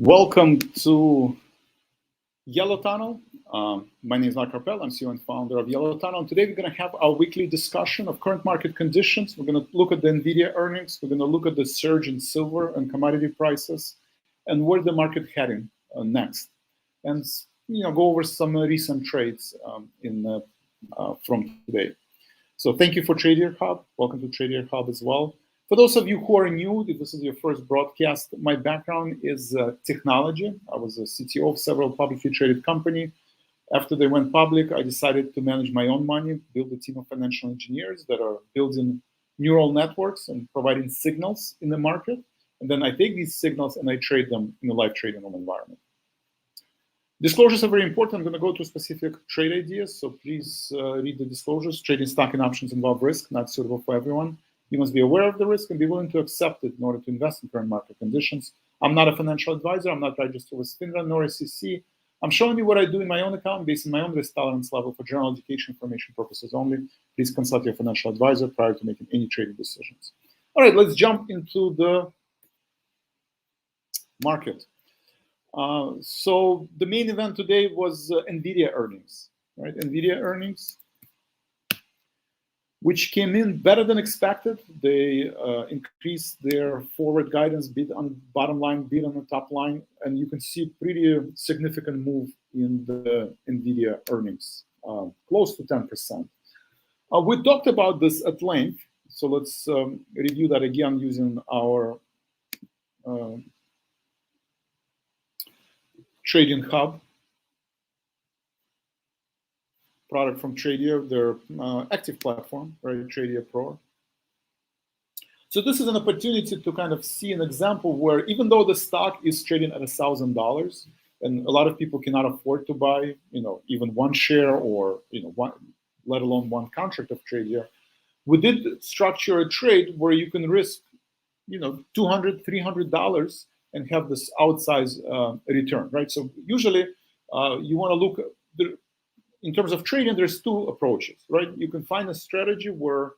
Welcome to Yellow Tunnel. My name is Mark Carpel. I'm CEO and founder of Yellow Tunnel. And today we're going to have our weekly discussion of current market conditions. We're going to look at the NVIDIA earnings. We're going to look at the surge in silver and commodity prices and where the market heading next. And go over some recent trades from today. So thank you for Tradier Hub. Welcome to Tradier Hub as well. For those of you who are new, if this is your first broadcast, my background is technology. I was a CTO of several publicly traded companies. After they went public, I decided to manage my own money, build a team of financial engineers that are building neural networks and providing signals in the market. And then I take these signals and I trade them in a live trading environment. Disclosures are very important. I'm going to go through specific trade ideas, so please read the disclosures. Trading stock and options involve risk, not suitable for everyone. You must be aware of the risk and be willing to accept it in order to invest in current market conditions. I'm not a financial advisor. I'm not registered with FINRA nor SEC. I'm showing you what I do in my own account based on my own risk tolerance level for general education information purposes only. Please consult your financial advisor prior to making any trading decisions. All right, let's jump into the market. So the main event today was NVIDIA earnings, right? NVIDIA earnings, which came in better than expected. They increased their forward guidance, beat on the bottom line, beat on the top line, and you can see pretty significant move in the NVIDIA earnings, close to 10%. We talked about this at length, so let's review that again using our Trading Hub product from Tradier, their active platform, right? Tradier Pro. So this is an opportunity to kind of see an example where even though the stock is trading at $1,000, and a lot of people cannot afford to buy, even one share or let alone one contract of Tradier, we did structure a trade where you can risk, $200, $300 and have this outsized return, right? So usually you want to look at in terms of trading, there's two approaches, right? You can find a strategy where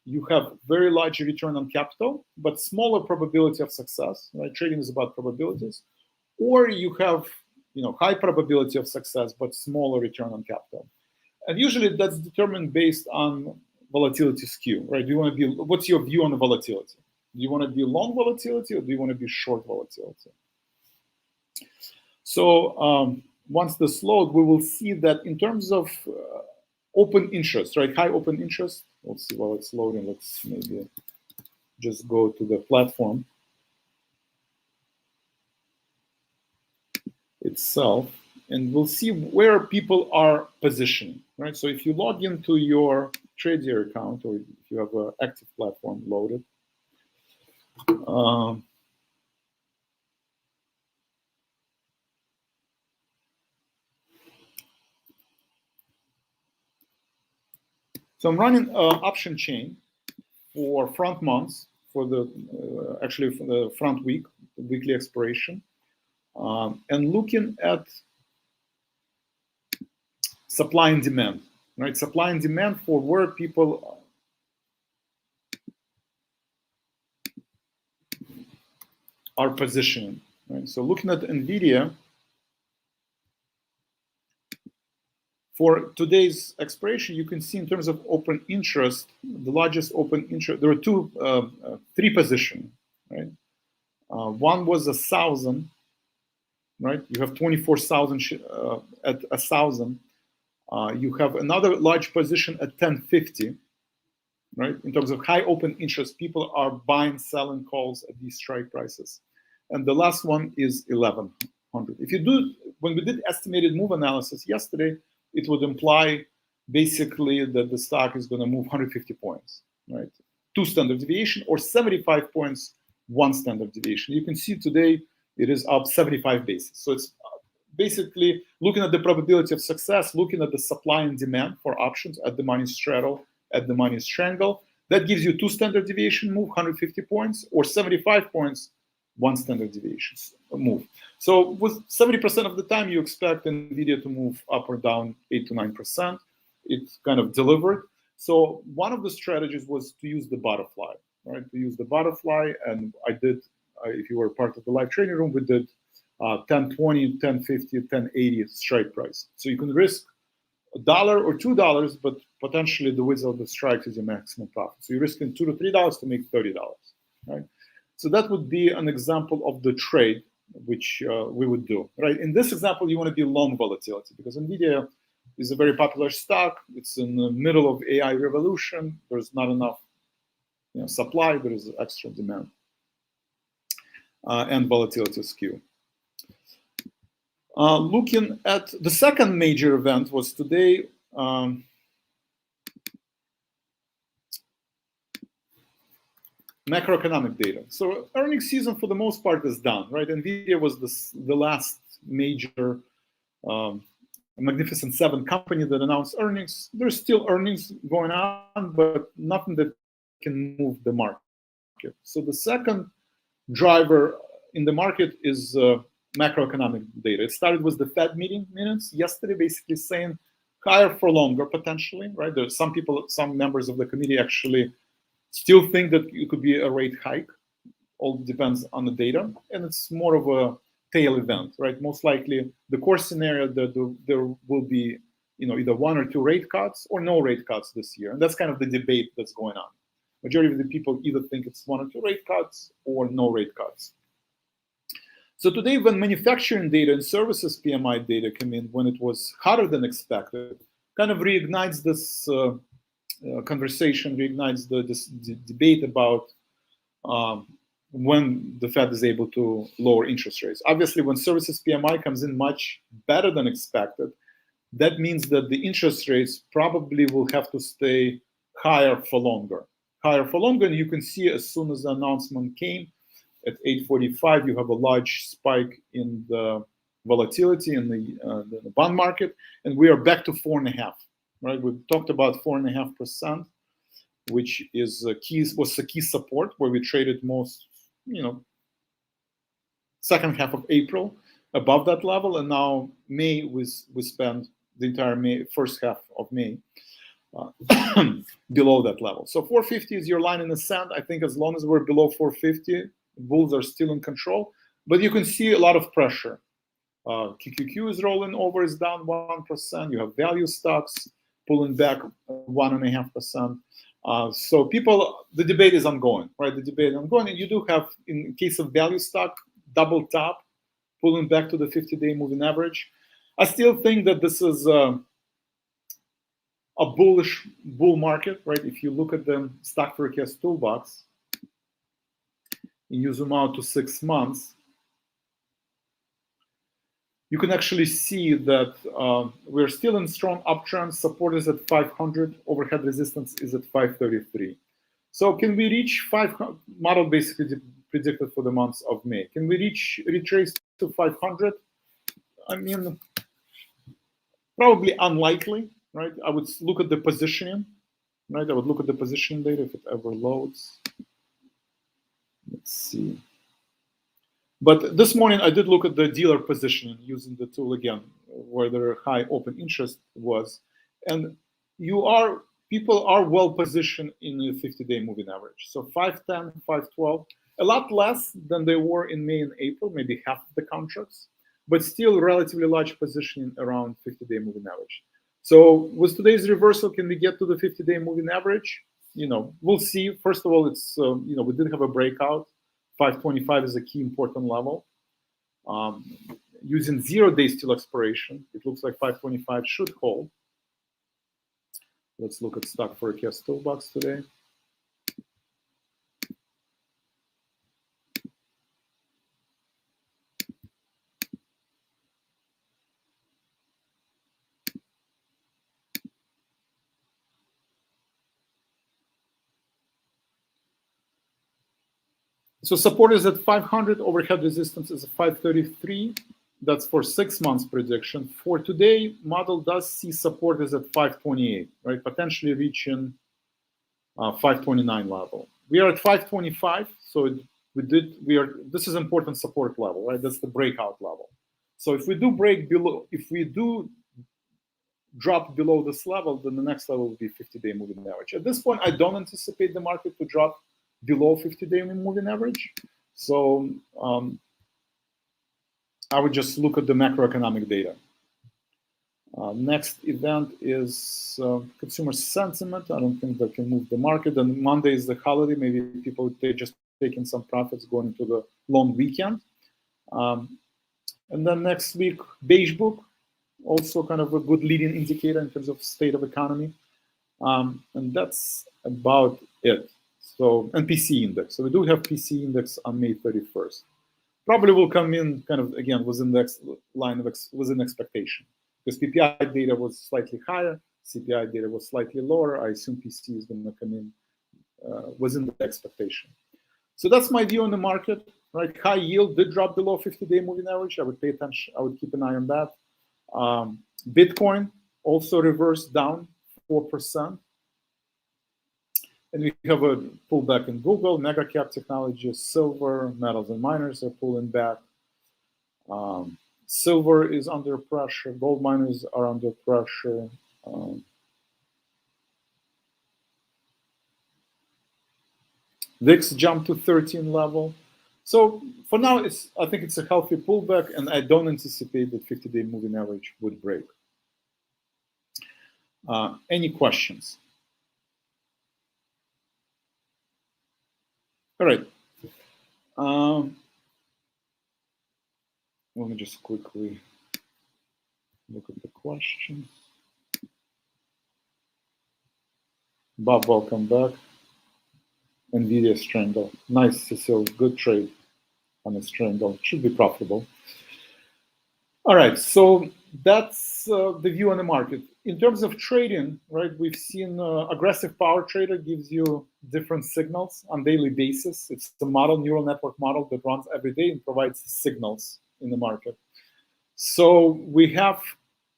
you have very large return on capital, but smaller probability of success, right? Trading is about probabilities. Or you have, high probability of success, but smaller return on capital. And usually that's determined based on volatility skew, right? What's your view on the volatility? Do you want to be long volatility or do you want to be short volatility? So, once this load, we will see that in terms of open interest, right? High open interest. Let's see while it's loading. Let's maybe just go to the platform itself, and we'll see where people are positioning, right? So if you log into your Tradier account, or if you have an active platform loaded, so I'm running an option chain for front months, for the actually for the front week, the weekly expiration, and looking at supply and demand, right? Supply and demand for where people are positioning, right? So looking at NVIDIA, for today's expiration, you can see in terms of open interest, the largest open interest, there are three positions, right? One was 1,000, right? You have 24,000 at 1,000. You have another large position at 1050, right? In terms of high open interest, people are buying, selling calls at these strike prices. And the last one is 1,100. When we did estimated move analysis yesterday, it would imply basically that the stock is going to move 150 points, right? 2 standard deviation, or 75 points, 1 standard deviation. You can see today it is up 75 basis. So it's basically looking at the probability of success, looking at the supply and demand for options at the money straddle, at the money strangle. That gives you 2 standard deviation move, 150 points, or 75 points, 1 standard deviation move. So with 70% of the time, you expect NVIDIA to move up or down 8 to 9%. It's kind of delivered. So one of the strategies was to use the butterfly, right? To use the butterfly, and I did, if you were part of the live training room, we did 1020, 1050, 1080 strike price. So you can risk $1 or $2, but potentially the width of the strike is your maximum profit. So you're risking $2 to $3 to make $30, right? So that would be an example of the trade which we would do, right? In this example, you want to be long volatility because NVIDIA is a very popular stock. It's in the middle of AI revolution. There's not enough supply. There is extra demand and volatility skew. Looking at the second major event was today. Macroeconomic data. So earnings season for the most part is done, right? NVIDIA was the last major Magnificent Seven company that announced earnings. There's still earnings going on, but nothing that can move the market. So the second driver in the market is macroeconomic data. It started with the Fed meeting minutes yesterday, basically saying higher for longer potentially, right? There's some people, some members of the committee actually still think that it could be a rate hike. All depends on the data, and it's more of a tail event, right? Most likely, the core scenario that there will be, either 1 or 2 rate cuts or no rate cuts this year, and that's kind of the debate that's going on. Majority of the people either think it's 1 or 2 rate cuts or no rate cuts. So today, when manufacturing data and services PMI data came in, when it was hotter than expected, kind of reignites this conversation, reignites this debate about when the Fed is able to lower interest rates. Obviously, when services PMI comes in much better than expected, that means that the interest rates probably will have to stay higher for longer. Higher for longer, and you can see as soon as the announcement came at 8:45, you have a large spike in the volatility in the bond market, and we are back to 4.5. Right, we've talked about 4.5%, which is was a key support where we traded most, second half of April above that level, and now May we spent the entire first half of May below that level. So 450 is your line in the sand. I think as long as we're below 450, bulls are still in control, but you can see a lot of pressure. QQQ is rolling over, is down 1%. You have value stocks pulling back 1.5%. So the debate is ongoing, right? The debate is ongoing, and you do have, in case of value stock, double top, pulling back to the 50-day moving average. I still think that this is a bullish bull market, right? If you look at the stock forecast toolbox, and you zoom out to 6 months, you can actually see that we're still in strong uptrend. Support is at 500. Overhead resistance is at 533. So can we reach 500? Model basically predicted for the months of May. Can we retrace to 500? I mean, probably unlikely, right? I would look at the positioning, right? I would look at the positioning data if it ever loads. Let's see. But this morning, I did look at the dealer positioning using the tool again, where their high open interest was. And people are well positioned in the 50-day moving average. So 510, 512, a lot less than they were in May and April, maybe half of the contracts, but still relatively large positioning around 50-day moving average. So with today's reversal, can we get to the 50-day moving average? We'll see. First of all, it's, we did have a breakout. 525 is a key important level. Using 0 days till expiration, it looks like 525 should hold. Let's look at stock forecast toolbox today. So support is at 500, overhead resistance is at 533. That's for 6 months prediction. For today, model does see support is at 528, right? Potentially reaching 529 level. We are at 525, so this is important support level, right? That's the breakout level. So if we do break below, if we do drop below this level, then the next level will be 50-day moving average. At this point, I don't anticipate the market to drop below 50-day moving average. So I would just look at the macroeconomic data. Next event is consumer sentiment. I don't think that can move the market. And Monday is the holiday. Maybe people, they just taking some profits going into the long weekend. And then next week, beige book, also kind of a good leading indicator in terms of state of economy. And that's about it. So, and PC index. So we do have PC index on May 31st. Probably will come in kind of, again, within the line of within expectation. Because PPI data was slightly higher, CPI data was slightly lower. I assume PC is going to come in within the expectation. So that's my view on the market, right? High yield did drop below 50-day moving average. I would pay attention. I would keep an eye on that. Bitcoin also reversed down 4%. And we have a pullback in Google, mega cap technologies, silver, metals and miners are pulling back. Silver is under pressure. Gold miners are under pressure. VIX jumped to 13 level. So for now, I think it's a healthy pullback, and I don't anticipate that 50-day moving average would break. Any questions? All right. Let me just quickly look at the questions. Bob, welcome back. NVIDIA strangle. Nice, Cecil. Good trade on a strangle. Should be profitable. All right, so that's the view on the market. In terms of trading, right, we've seen aggressive power trader gives you different signals on daily basis. It's the model, neural network model that runs every day and provides signals in the market. So we have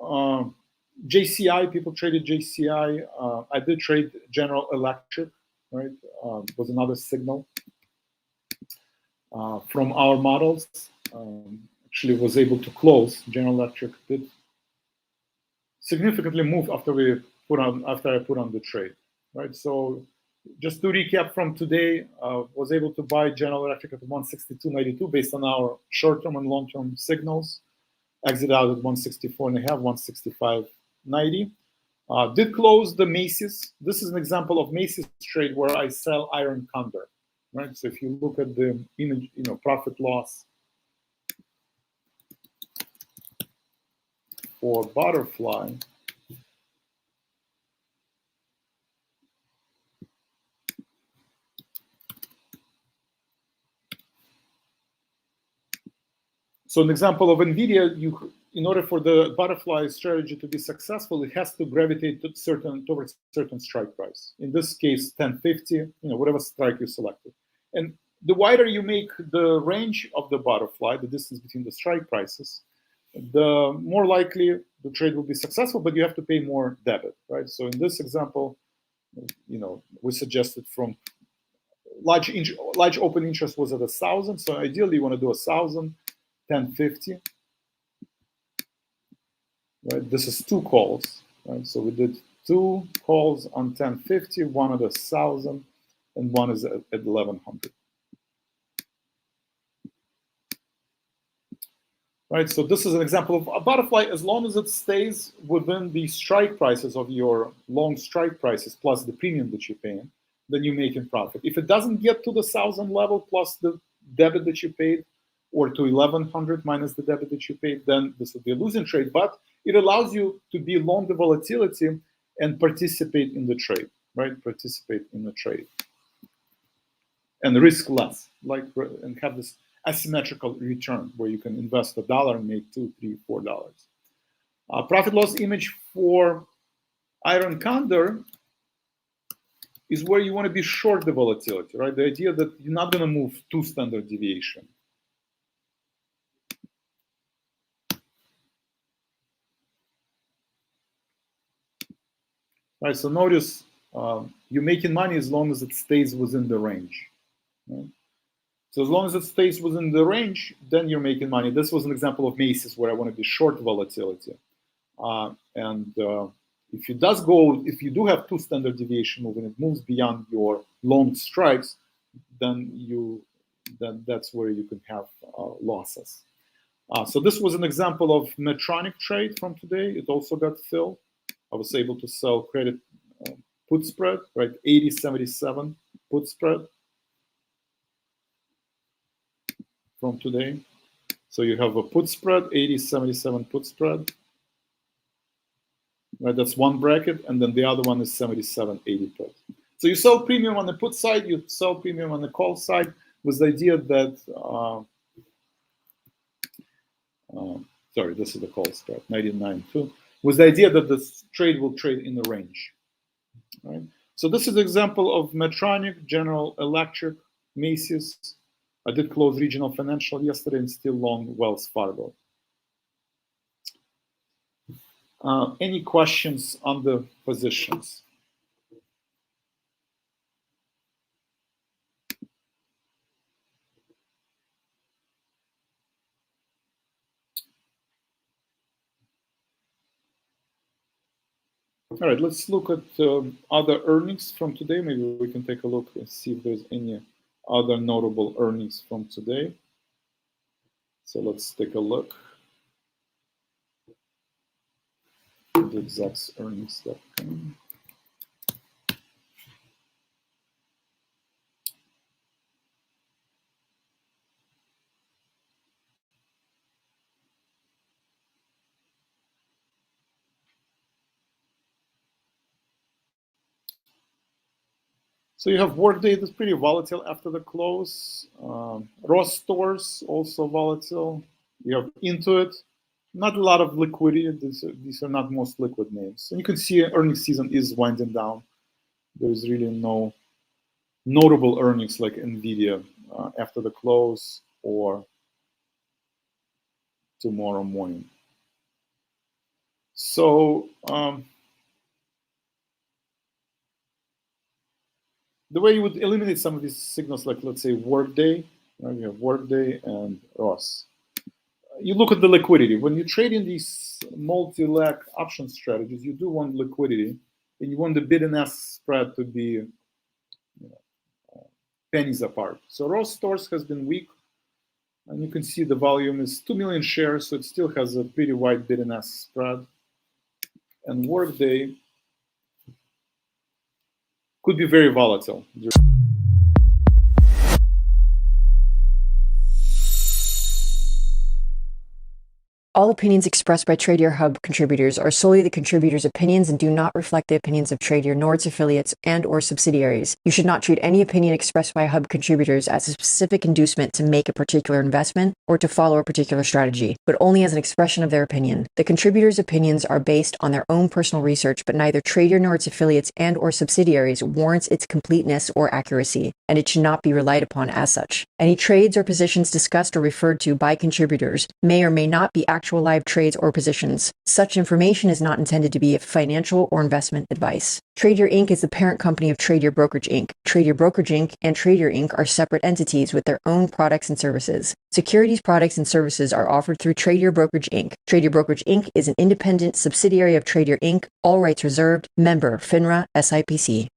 JCI, people traded JCI. I did trade General Electric, right, was another signal from our models. Actually was able to close. General Electric did significantly move after I put on the trade, right? So just to recap from today, was able to buy General Electric at 162.92 based on our short-term and long-term signals. Exit out at 164.5, 165.90. Did close the Macy's. This is an example of Macy's trade where I sell iron condor, right? So if you look at the image, profit loss for butterfly, so an example of NVIDIA, in order for the butterfly strategy to be successful, it has to gravitate towards certain strike price. In this case, 1050, whatever strike you selected. And the wider you make the range of the butterfly, the distance between the strike prices, the more likely the trade will be successful, but you have to pay more debit, right? So in this example, we suggested from large open interest was at 1,000. So ideally you want to do 1,000, 1050. Right, this is 2 calls, right? So we did 2 calls on 1050, one at 1,000, and one is at 1,100. Right, so this is an example of a butterfly. As long as it stays within the strike prices of your long strike prices plus the premium that you're paying, then you're making profit. If it doesn't get to the 1,000 level plus the debit that you paid, or to 1,100 minus the debit that you paid, then this would be a losing trade. But it allows you to be long the volatility and participate in the trade, right? Participate in the trade and risk less, and have this asymmetrical return where you can invest $1 and make $2, $3, $4. Profit loss image for iron condor is where you want to be short the volatility, right? The idea that you're not going to move 2 standard deviation. Right, so notice you're making money as long as it stays within the range. Right? So as long as it stays within the range, then you're making money. This was an example of Macy's where I want to be short volatility. If you do have 2 standard deviation move and it moves beyond your long strikes, then that's where you can have losses. So this was an example of Medtronic trade from today. It also got filled. I was able to sell credit put spread, right? 80.77 put spread from today. So you have a put spread, 80.77 put spread. Right, that's one bracket, and then the other one is 77.80 put. So you sell premium on the put side, you sell premium on the call side, with the idea that sorry, this is the call spread, 99.2, with the idea that this trade will trade in the range. Right? So this is an example of Medtronic, General Electric, Macy's. I did close Regional Financial yesterday and still long Wells Fargo. Any questions on the positions? All right, let's look at other earnings from today. Maybe we can take a look and see if there's any other notable earnings from today. So let's take a look at the exact earnings that come. So you have Workday that's pretty volatile after the close. Ross Stores also volatile. You have Intuit, not a lot of liquidity. These are not most liquid names. And you can see earnings season is winding down. There's really no notable earnings like NVIDIA after the close or tomorrow morning. So the way you would eliminate some of these signals, like let's say Workday, right? You have Workday and Ross. You look at the liquidity. When you trade in these multi-leg option strategies, you do want liquidity, and you want the bid and ask spread to be pennies apart. So Ross Stores has been weak, and you can see the volume is 2 million shares, so it still has a pretty wide bid and ask spread. And Workday could be very volatile. All opinions expressed by Tradier Hub contributors are solely the contributors' opinions and do not reflect the opinions of Tradier nor its affiliates and/or subsidiaries. You should not treat any opinion expressed by Hub contributors as a specific inducement to make a particular investment or to follow a particular strategy, but only as an expression of their opinion. The contributors' opinions are based on their own personal research, but neither Tradier nor its affiliates and/or subsidiaries warrants its completeness or accuracy, and it should not be relied upon as such. Any trades or positions discussed or referred to by contributors may or may not be actual live trades or positions. Such information is not intended to be financial or investment advice. Tradier Inc. is the parent company of Tradier Brokerage Inc. Tradier Brokerage Inc. and Tradier Inc. are separate entities with their own products and services. Securities products and services are offered through Tradier Brokerage Inc. Tradier Brokerage Inc. is an independent subsidiary of Tradier Inc., all rights reserved, member FINRA SIPC.